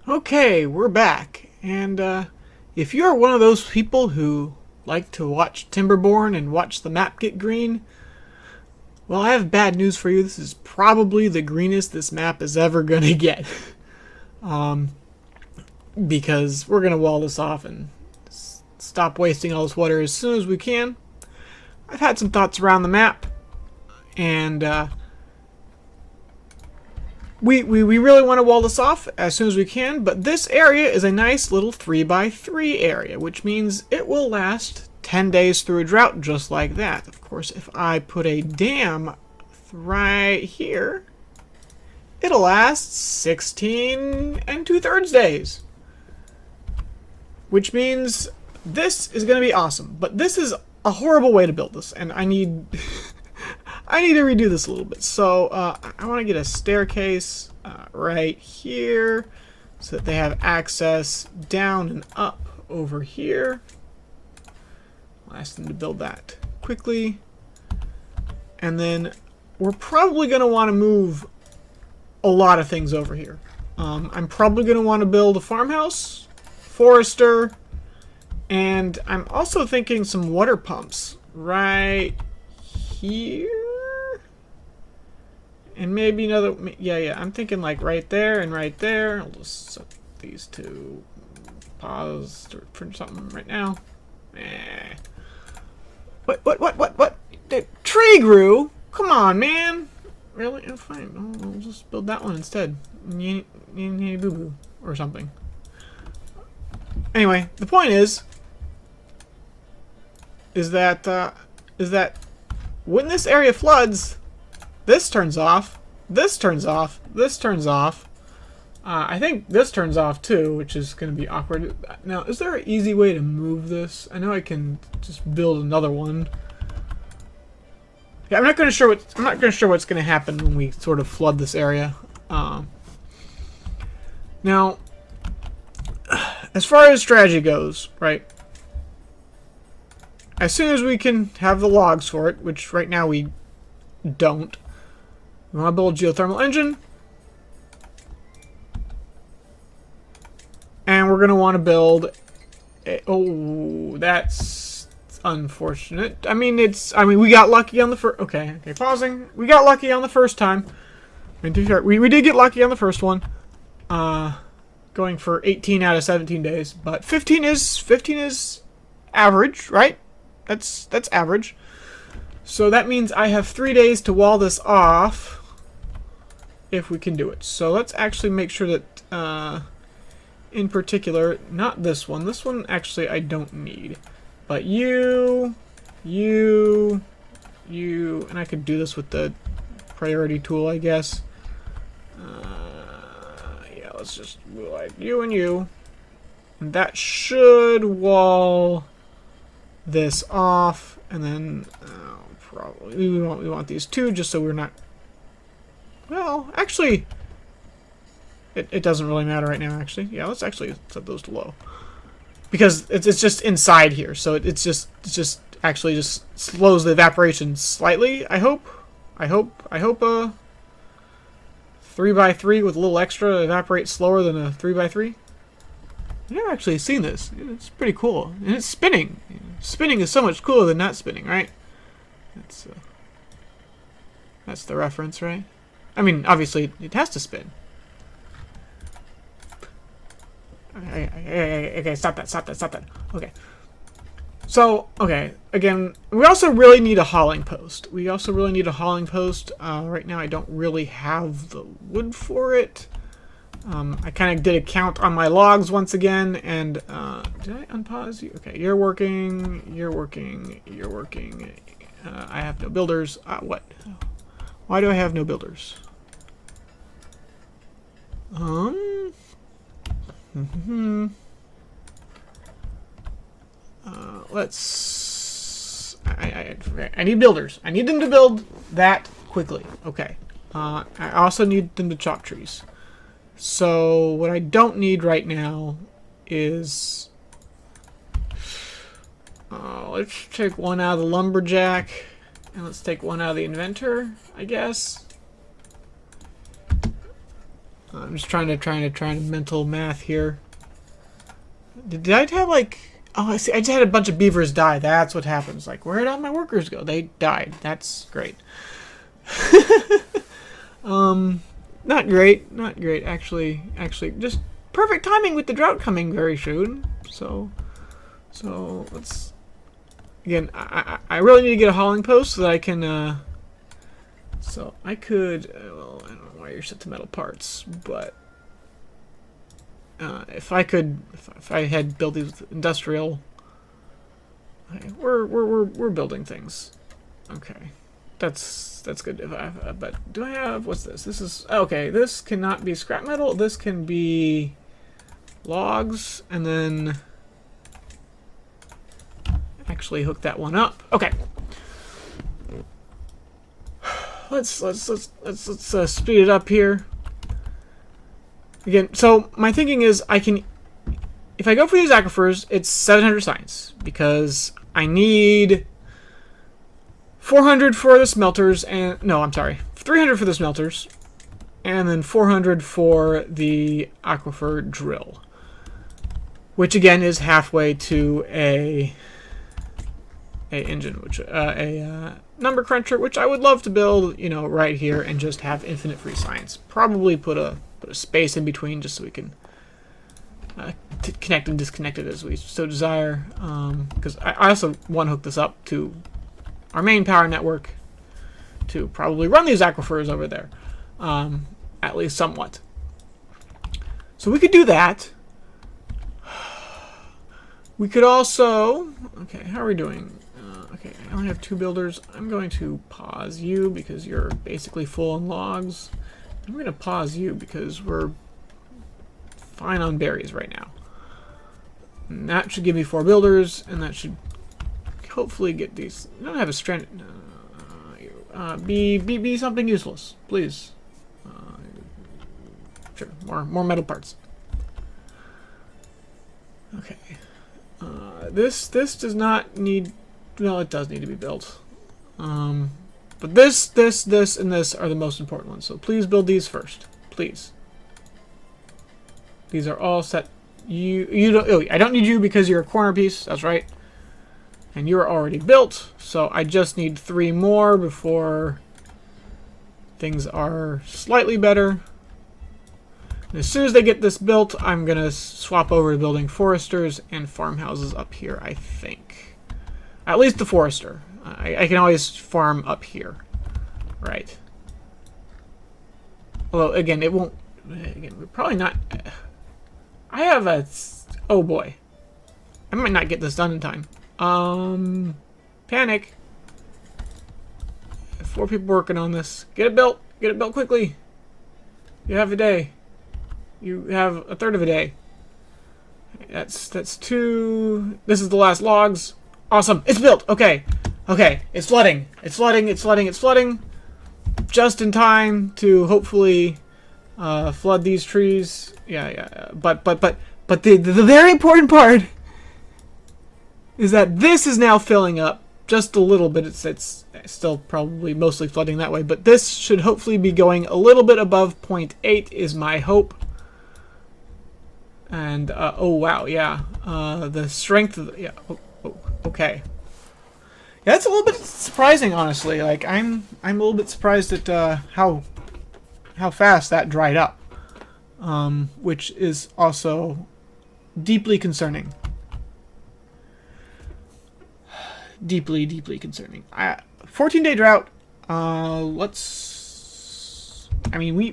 Okay, we're back. And if you're one of those people who like to watch Timberborn and watch the map get green, well, I have bad news for you. This is probably the greenest this map is ever going to get. Because we're going to wall this off and stop wasting all this water as soon as we can. I've had some thoughts around the map, and we really want to wall this off as soon as we can, but this area is a nice little 3x3 area, which means it will last 10 days through a drought just like that. Of course, if I put a dam right here, it'll last 16 and 2/3 days. Which means this is going to be awesome. But this is a horrible way to build this, and I need I need to redo this a little bit. So I want to get a staircase right here so that they have access down and up over here. I'll ask them to build that quickly. And then we're probably going to want to move a lot of things over here. I'm probably going to want to build a farmhouse, forester, and I'm also thinking some water pumps right here. And maybe another, yeah, I'm thinking like right there and right there. I'll just set these two, pause to print something right now. What? The tree grew? Come on, man. Really? Oh, fine. I'll just build that one instead. Boo boo or something. Anyway, the point is that when this area floods, this turns off, this turns off, this turns off. I think this turns off too, which is going to be awkward. Now, is there an easy way to move this? I know I can just build another one. Yeah, I'm not going to sure what's going to happen when we sort of flood this area. Now, as far as strategy goes, right? As soon as we can have the logs for it, which right now we don't, we want to build a geothermal engine. And we're going to want to build oh, that's unfortunate. I mean, we got lucky on the first... Okay, pausing. We got lucky on the first time. We did get lucky on the first one. Going for 18 out of 17 days. But 15 is average, right? That's average. So that means I have 3 days to wall this off if we can do it. So let's actually make sure that in particular, not this one. This one actually I don't need. But you, and I could do this with the priority tool, I guess. Yeah, let's just do like you and you. And that should wall this off, and then probably we want these two just so we're not. Well, actually, it doesn't really matter right now. Actually, yeah, let's actually set those to low because it's just inside here, so it's just actually just slows the evaporation slightly. I hope 3x3 with a little extra evaporates slower than a 3x3. I've never actually seen this. It's pretty cool, and it's spinning. Spinning is so much cooler than not spinning, right? That's the reference, right? I mean, obviously it has to spin. Okay, stop that. Okay. So, okay, again, we also really need a hauling post. Right now I don't really have the wood for it. I kind of did a count on my logs once again, and did I unpause you? Okay, you're working. I have no builders. What? Why do I have no builders? I need builders. I need them to build that quickly. Okay. I also need them to chop trees. So what I don't need right now is let's take one out of the lumberjack and let's take one out of the inventor, I guess. I'm just trying to mental math here. Did I have like? Oh, I see. I just had a bunch of beavers die. That's what happens. Like, where did all my workers go? They died. That's great. Not great. Not great. Actually, just perfect timing with the drought coming very soon. So let's. Again, I really need to get a hauling post so that I can. So I could. Well, I don't know why you're set to metal parts, but. If I could, if I had built these with industrial, okay, we're building things. Okay, that's good. If but do I have what's this? This is okay. This cannot be scrap metal. This can be logs, and then actually hook that one up. Okay. Let's speed it up here. Again, so my thinking is I can, if I go for these aquifers, it's 700 science because I need 400 for the smelters and, no, I'm sorry, 300 for the smelters and then 400 for the aquifer drill, which again is halfway to a engine, which a number cruncher, which I would love to build, you know, right here and just have infinite free science. Probably put a space in between just so we can connect and disconnect it as we so desire. Because I also want to hook this up to our main power network to probably run these aquifers over there, at least somewhat. So we could do that. We could also, okay, how are we doing? Okay, I only have 2 builders. I'm going to pause you because you're basically full on logs. I'm going to pause you because we're fine on berries right now. And that should give me 4 builders, and that should hopefully get these. I don't have a strand. Be something useless, please. Sure, more metal parts. Okay. This does not need. Well, it does need to be built. But this, and this are the most important ones. So please build these first, please. These are all set. You don't. Oh, I don't need you because you're a corner piece. That's right. And you're already built. So I just need 3 more before things are slightly better. And as soon as they get this built, I'm gonna swap over to building foresters and farmhouses up here. I think, at least the forester. I can always farm up here, right? Although, again, it won't... Again, we're probably not... I have a... Oh, boy. I might not get this done in time. Panic. 4 people working on this. Get it built. Get it built quickly. You have a day. You have a third of a day. That's 2... This is the last logs. Awesome. It's built. Okay. Okay, it's flooding. It's flooding. It's flooding. It's flooding. Just in time to hopefully flood these trees. Yeah. But the very important part is that this is now filling up just a little bit. It's still probably mostly flooding that way, but this should hopefully be going a little bit above 0.8 is my hope. And oh wow, yeah. The strength of the, yeah. Okay. Yeah, that's a little bit surprising, honestly. Like I'm a little bit surprised at how fast that dried up, which is also deeply concerning. Deeply concerning. 14-day drought. Let's. I mean, we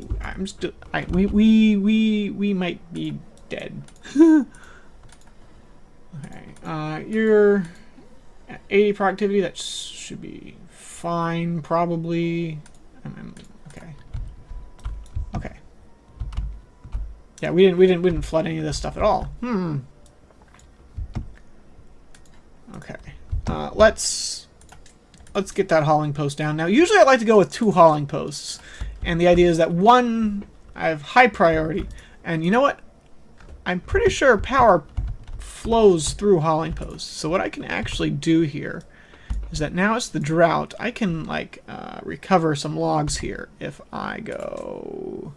might be dead. Okay. You're. 80 productivity, that should be fine, probably. Okay. Yeah, we didn't flood any of this stuff at all. Okay. Let's get that hauling post down. Now, usually I like to go with 2 hauling posts, and the idea is that one I have high priority, and you know what? I'm pretty sure power flows through hauling posts. So what I can actually do here is that now it's the drought. I can like recover some logs here if I go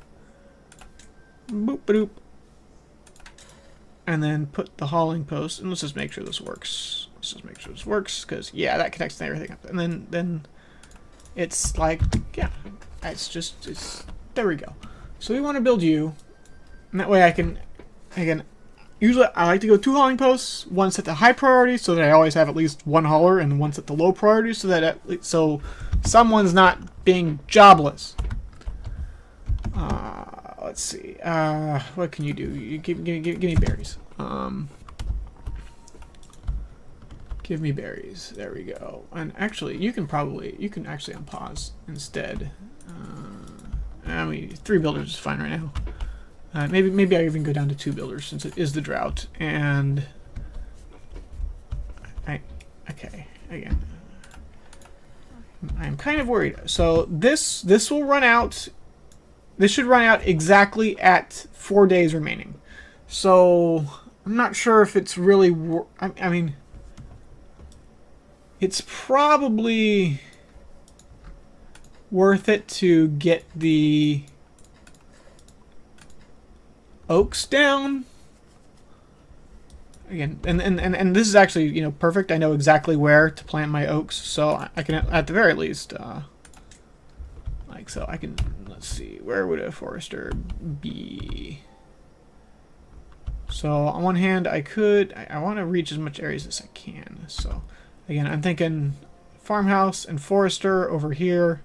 Boop, boop. And then put the hauling post. And let's just make sure this works. Let's just make sure this works, because yeah, that connects to everything up. And then it's like, yeah, it's there we go. So we want to build you, and that way I can usually I like to go 2 hauling posts, one set to high priority so that I always have at least 1 hauler, and one set to low priority so that so someone's not being jobless. Let's see. What can you do? You give me berries. Give me berries. There we go. And actually, you can actually unpause instead. I mean, 3 builders is fine right now. Maybe I even go down to 2 builders since it is the drought. And okay, again, I'm kind of worried. So this will run out. This should run out exactly at 4 days remaining. So I'm not sure if it's really. I mean, it's probably worth it to get the oaks down again, and this is actually, you know, perfect. I know exactly where to plant my oaks, so I can at the very least like, so I can, let's see, where would a forester be? So on one hand, I want to reach as much areas as I can. So again, I'm thinking farmhouse and forester over here.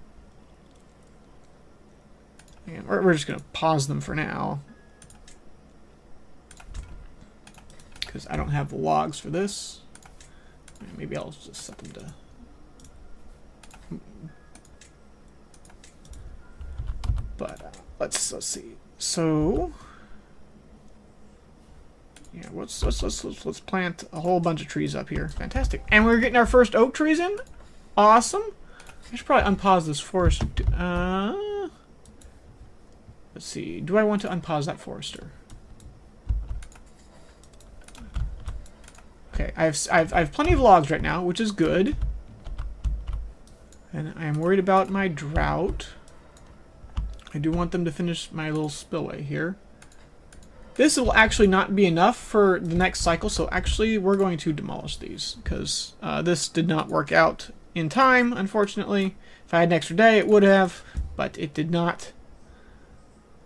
And we're just going to pause them for now, because I don't have the logs for this. Maybe I'll just set them to... But let's see. So yeah, let's plant a whole bunch of trees up here. Fantastic. And we're getting our first oak trees in. Awesome. I should probably unpause this forest. Let's see. Do I want to unpause that forester? Okay, I have plenty of logs right now, which is good. And I am worried about my drought. I do want them to finish my little spillway here. This will actually not be enough for the next cycle, so actually we're going to demolish these, because this did not work out in time, unfortunately. If I had an extra day, it would have, but it did not.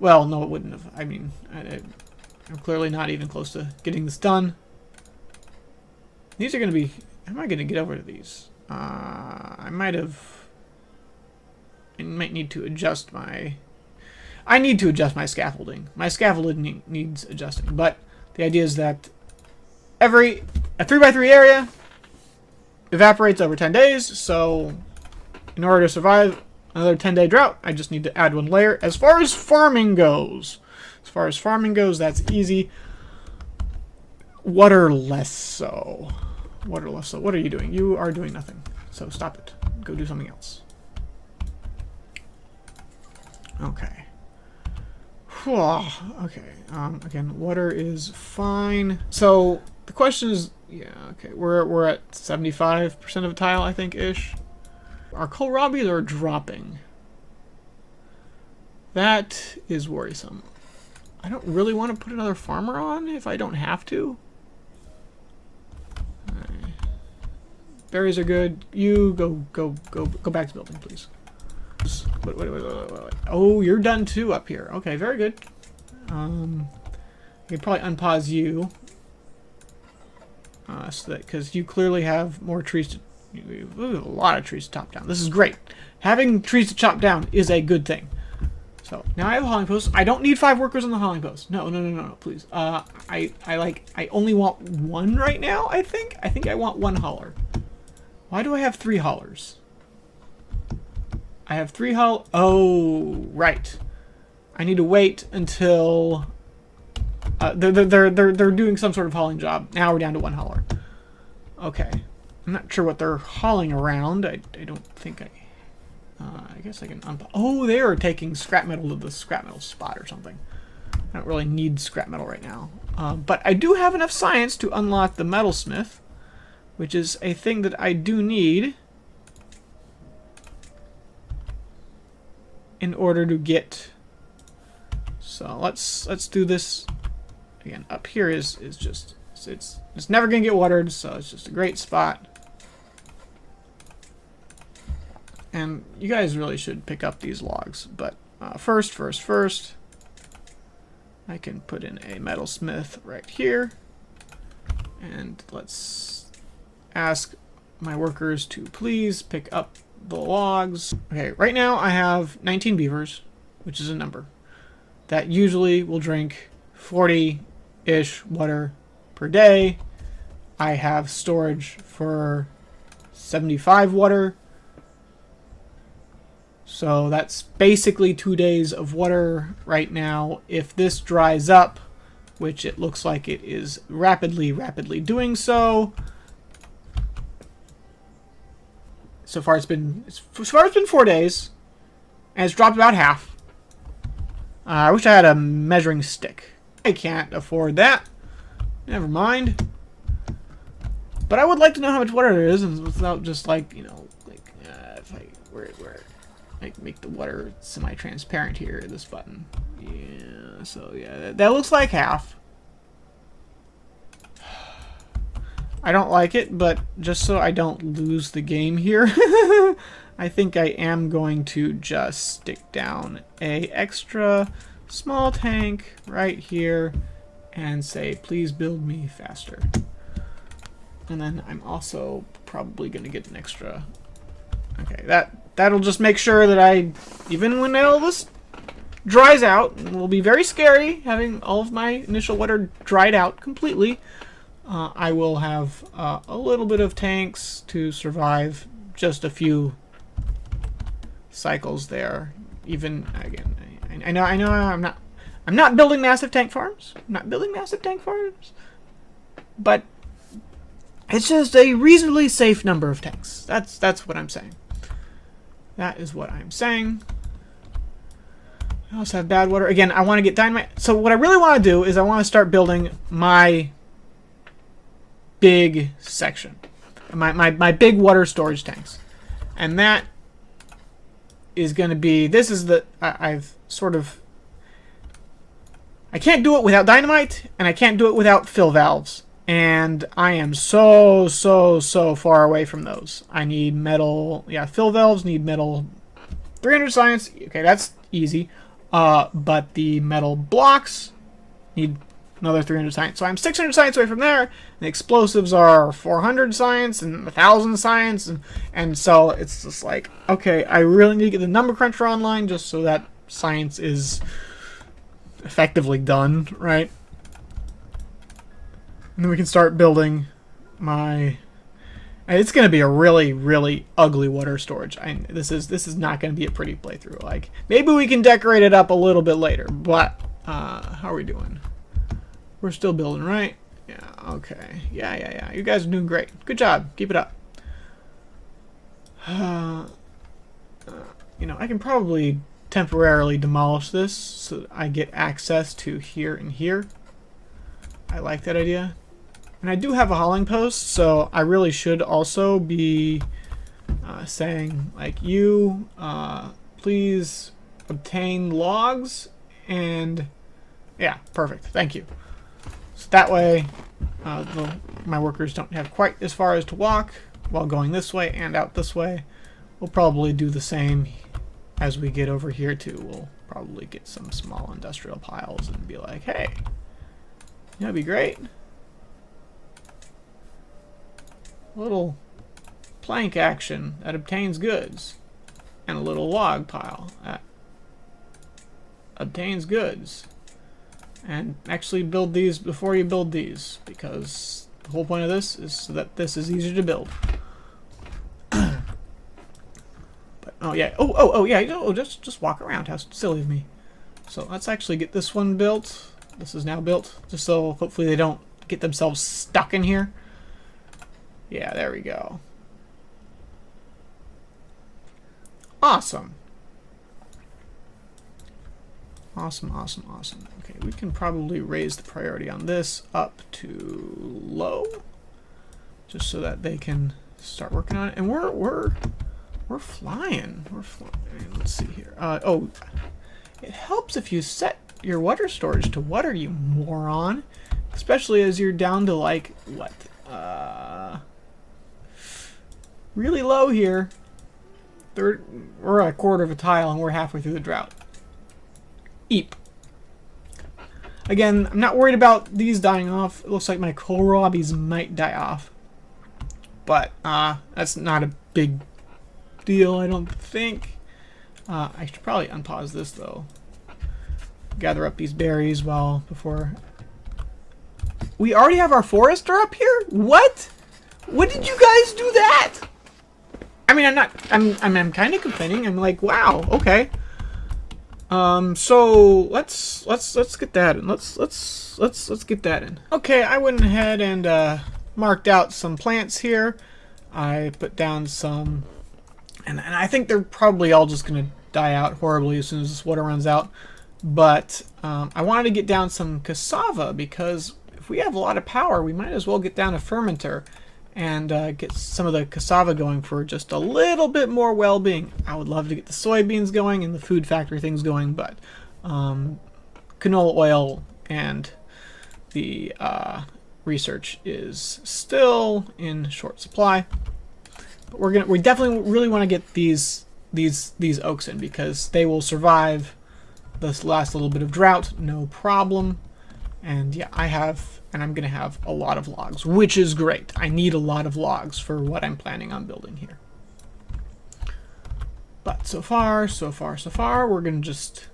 Well, no, it wouldn't have. I mean, I'm clearly not even close to getting this done. These are going to be... How am I going to get over to these? I might need to adjust my... I need to adjust my scaffolding. My scaffolding needs adjusting. But the idea is that a 3x3 area evaporates over 10 days. So in order to survive another 10-day drought, I just need to add 1 layer. As far as farming goes, that's easy. Water less so. Water less so. What are you doing? You are doing nothing. So stop it. Go do something else. Okay. Okay. Again, water is fine. So the question is, yeah, okay. We're at 75% of a tile, I think, ish. Our kohlrabies are dropping. That is worrisome. I don't really want to put another farmer on if I don't have to. Berries are good. You go back to building, please. Wait. Oh, you're done too up here. Okay, very good. I could probably unpause you. So that, because you clearly have more trees to... We have a lot of trees to chop down. This is great. Having trees to chop down is a good thing. So, now I have a hauling post. I don't need 5 workers on the hauling post. No, please. I only want 1 right now, I think. I think I want 1 hauler. Why do I have 3 haulers? I have 3 haul... Oh, right. I need to wait until... They're doing some sort of hauling job. Now we're down to 1 hauler. Okay. I'm not sure what they're hauling around. I don't think I guess I can oh, they are taking scrap metal to the scrap metal spot or something. I don't really need scrap metal right now. But I do have enough science to unlock the metalsmith, which is a thing that I do need in order to get So let's do this again. Up here is just it's never gonna get watered, so it's just a great spot. And you guys really should pick up these logs. But first, I can put in a metalsmith right here. And let's ask my workers to please pick up the logs. Okay, right now I have 19 beavers, which is a number that usually will drink 40-ish water per day. I have storage for 75 water. So that's basically 2 days of water right now. If this dries up, which it looks like it is rapidly doing so. So far it's been 4 days, and it's dropped about half. I wish I had a measuring stick. I can't afford that. Never mind. But I would like to know how much water there is, and without just like, you know, like if I where like make the water semi-transparent here. This button. Yeah. So yeah, that looks like half. I don't like it, but just so I don't lose the game here, I think I am going to just stick down a extra small tank right here and say, please build me faster. And then I'm also probably going to get an extra. Okay, that'll just make sure that I, even when all this dries out, it will be very scary having all of my initial water dried out completely. I will have a little bit of tanks to survive just a few cycles there. Even again, I know I'm not building massive tank farms. I'm not building massive tank farms, but it's just a reasonably safe number of tanks. That's what I'm saying. That is what I'm saying. I also have bad water. Again, I want to get dynamite. So what I really want to do is I want to start building my big section. My big water storage tanks. And that is going to be... This is the... I've sort of... I can't do it without dynamite, and I can't do it without fill valves. And I am so far away from those. I need metal... Yeah, fill valves need metal... 300 science. Okay, that's easy. But the metal blocks need another 300 science. So I'm 600 science away from there. And the explosives are 400 science and 1,000 science. And so it's just like, okay, I really need to get the number cruncher online just so that science is effectively done, right? And then we can start building my... And it's going to be a really ugly water storage. This is not going to be a pretty playthrough. Like, maybe we can decorate it up a little bit later. But how are we doing? We're still building, right? Yeah. Okay. Yeah. You guys are doing great. Good job. Keep it up. You know, I can probably temporarily demolish this so that I get access to here and here. I like that idea. And I do have a hauling post, so I really should also be saying, like, you please obtain logs, and yeah, perfect. Thank you. So that way, my workers don't have quite as far as to walk while going this way and out this way. We'll probably do the same as we get over here too. We'll probably get some small industrial piles and be like, hey, that'd be great. A little plank action that obtains goods, and a little log pile that obtains goods. And actually build these before you build these, because the whole point of this is so that this is easier to build. But oh yeah, oh yeah, just walk around. How silly of me. So let's actually get this one built. This is now built, just so hopefully they don't get themselves stuck in here. Yeah, there we go. Awesome. Awesome. Okay, we can probably raise the priority on this up to low, just so that they can start working on it. And we're flying. We're flying. Let's see here. Oh, it helps if you set your water storage to water, you moron. Especially as you're down to like, what? Really low here. We're at a quarter of a tile and we're halfway through the drought. Eep. Again, I'm not worried about these dying off. It looks like my kohlrabis might die off. But that's not a big deal, I don't think. I should probably unpause this though. Gather up these berries before... We already have our forester up here? What? When did you guys do that? I mean, I'm kind of complaining. I'm like, wow, okay. So let's get that in. Let's get that in. Okay, I went ahead and marked out some plants here. I put down some, and I think they're probably all just gonna die out horribly as soon as this water runs out. But I wanted to get down some cassava because if we have a lot of power, we might as well get down a fermenter and get some of the cassava going for just a little bit more well-being. I would love to get the soybeans going and the food factory things going, but canola oil and the research is still in short supply. But we definitely really want to get these oaks in because they will survive this last little bit of drought, no problem. And yeah, I'm gonna have a lot of logs, which is great. I need a lot of logs for what I'm planning on building here. But so far, we're gonna just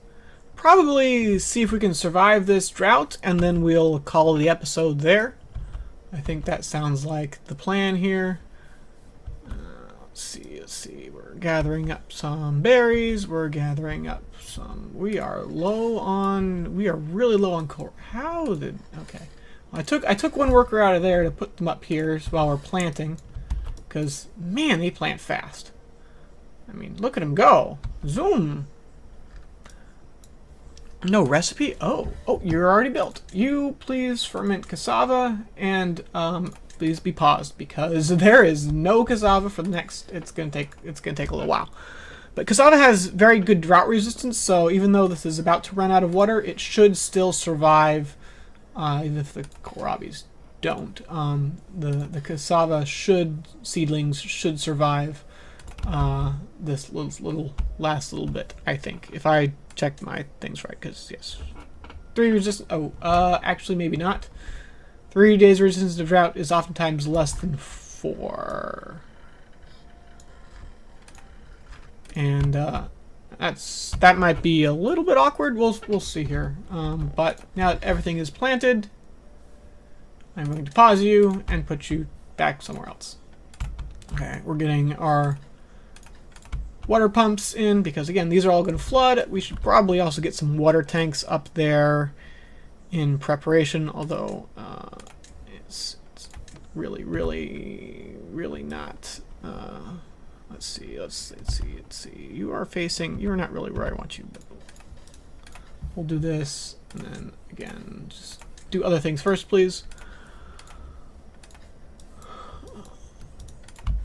probably see if we can survive this drought, and then we'll call the episode there. I think that sounds like the plan here. Let's see. We're gathering up some berries. We're gathering up some. We are really low on coal. Okay. Well, I took one worker out of there to put them up here while we're planting, because man, they plant fast. I mean, look at them go. Zoom. No recipe? Oh, you're already built. You please ferment cassava and please be paused because there is no cassava for the next. It's gonna take a little while. But cassava has very good drought resistance, so even though this is about to run out of water, it should still survive, even if the kohlrabis don't. The cassava seedlings should survive this last little bit, I think, if I checked my things right. Because yes, 3 resistance. Actually, maybe not. 3 days resistance to drought is oftentimes less than 4. And that might be a little bit awkward. We'll see here. But now that everything is planted, I'm going to pause you and put you back somewhere else. Okay, we're getting our water pumps in because again, these are all going to flood. We should probably also get some water tanks up there in preparation, although it's really not. Let's see. You are not really where I want you, but we'll do this, and then again, just do other things first, please.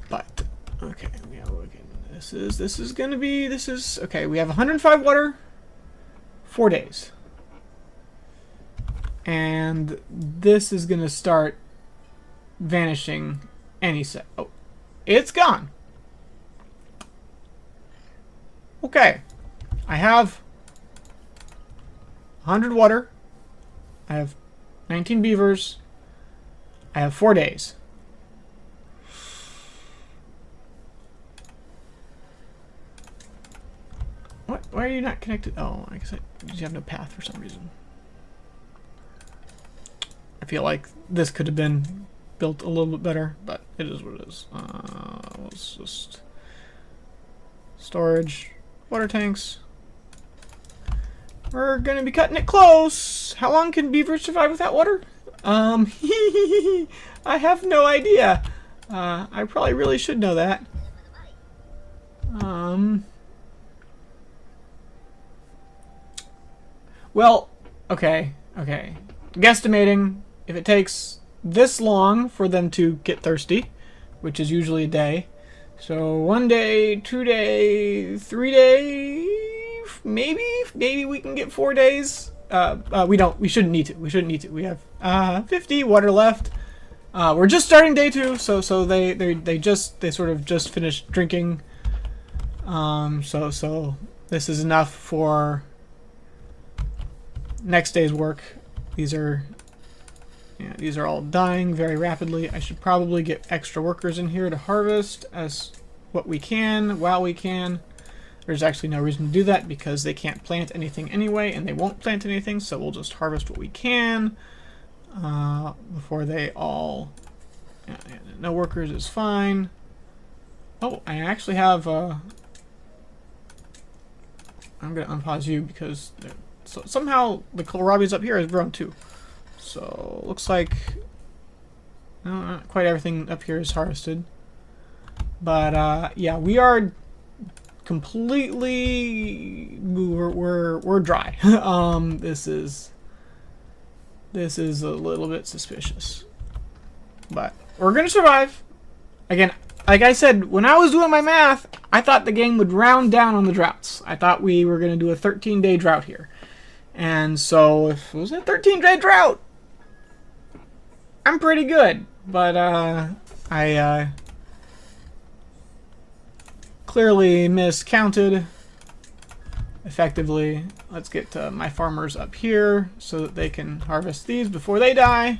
But okay, yeah, this is okay. We have 105 water, 4 days, and this is gonna start vanishing any sec. Oh, it's gone. Okay, I have 100 water, I have 19 beavers, I have 4 days. What? Why are you not connected? Oh, I guess you have no path for some reason. I feel like this could have been built a little bit better, but it is what it is. Let's just storage. Water tanks. We're gonna be cutting it close. How long can beavers survive without water? I have no idea. I probably really should know that. Well, okay. Guesstimating if it takes this long for them to get thirsty, which is usually a day. So 1 day, 2 day, 3 day, maybe we can get 4 days. We shouldn't need to. We shouldn't need to. We have 50 water left. We're just starting day 2, so they sort of just finished drinking. So this is enough for next day's work. These are all dying very rapidly. I should probably get extra workers in here to harvest as what we can while we can. There's actually no reason to do that because they can't plant anything anyway, and they won't plant anything, so we'll just harvest what we can before they all... no workers is fine. Oh, I actually have... I'm going to unpause you because somehow the kohlrabi's up here has grown too. So, looks like not quite everything up here is harvested. But, yeah, we are completely... We're dry. This is a little bit suspicious. But we're going to survive. Again, like I said, when I was doing my math, I thought the game would round down on the droughts. I thought we were going to do a 13-day drought here. And so, if it was a 13-day drought, I'm pretty good. But, I clearly miscounted effectively. Let's get my farmers up here so that they can harvest these before they die.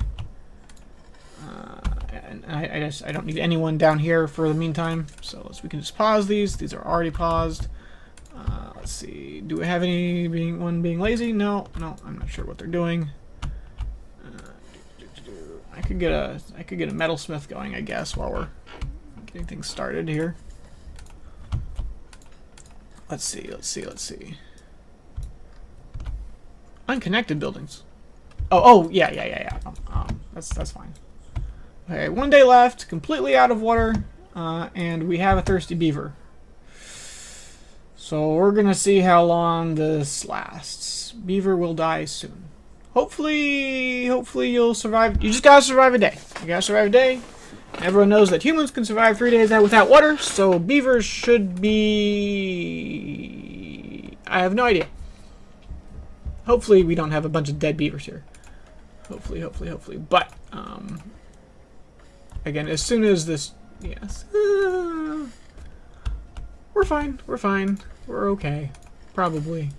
And I don't need anyone down here for the meantime, so we can just pause these. These are already paused. Let's see. Do we have anyone being lazy? No, I'm not sure what they're doing. I could get a metalsmith going, I guess, while we're getting things started here. Let's see. Unconnected buildings. Oh, yeah. That's fine. Okay, 1 day left, completely out of water, and we have a thirsty beaver. So we're gonna see how long this lasts. Beaver will die soon. Hopefully you'll survive. You just gotta survive a day. You gotta survive a day. Everyone knows that humans can survive 3 days without water, so beavers should be... I have no idea. Hopefully we don't have a bunch of dead beavers here. Hopefully. But, again, as soon as this... Yes. We're fine. We're okay. Probably.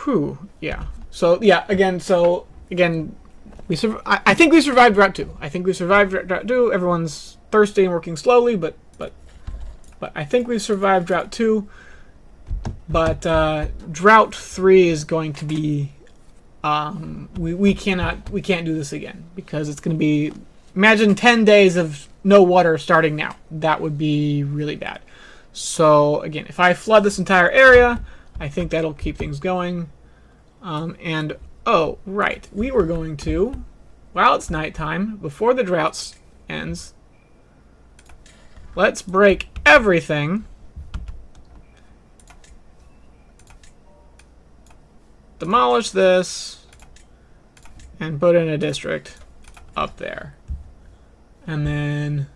Whew. Yeah. So, yeah, again, I think we survived Drought 2. Everyone's thirsty and working slowly, but I think we survived Drought 2. But Drought 3 is going to be we can't do this again because it's going to be, imagine 10 days of no water starting now. That would be really bad. So again, if I flood this entire area, I think that'll keep things going. And oh, right, we were going to, while it's nighttime, before the drought ends, let's break everything. Demolish this and put in a district up there. And then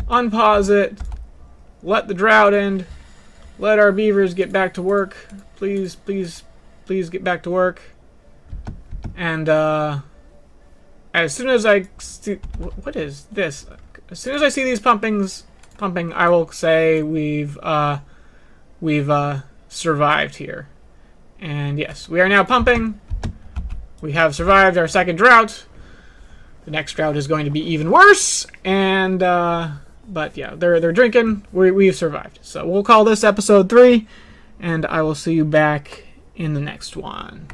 unpause it. Let the drought end. Let our beavers get back to work. Please get back to work. And as soon as I see, what is this? As soon as I see these pumping, I will say we've survived here. And yes, we are now pumping. We have survived our second drought. The next drought is going to be even worse. And but yeah, they're drinking. We've survived. So we'll call this episode 3, and I will see you back in the next one.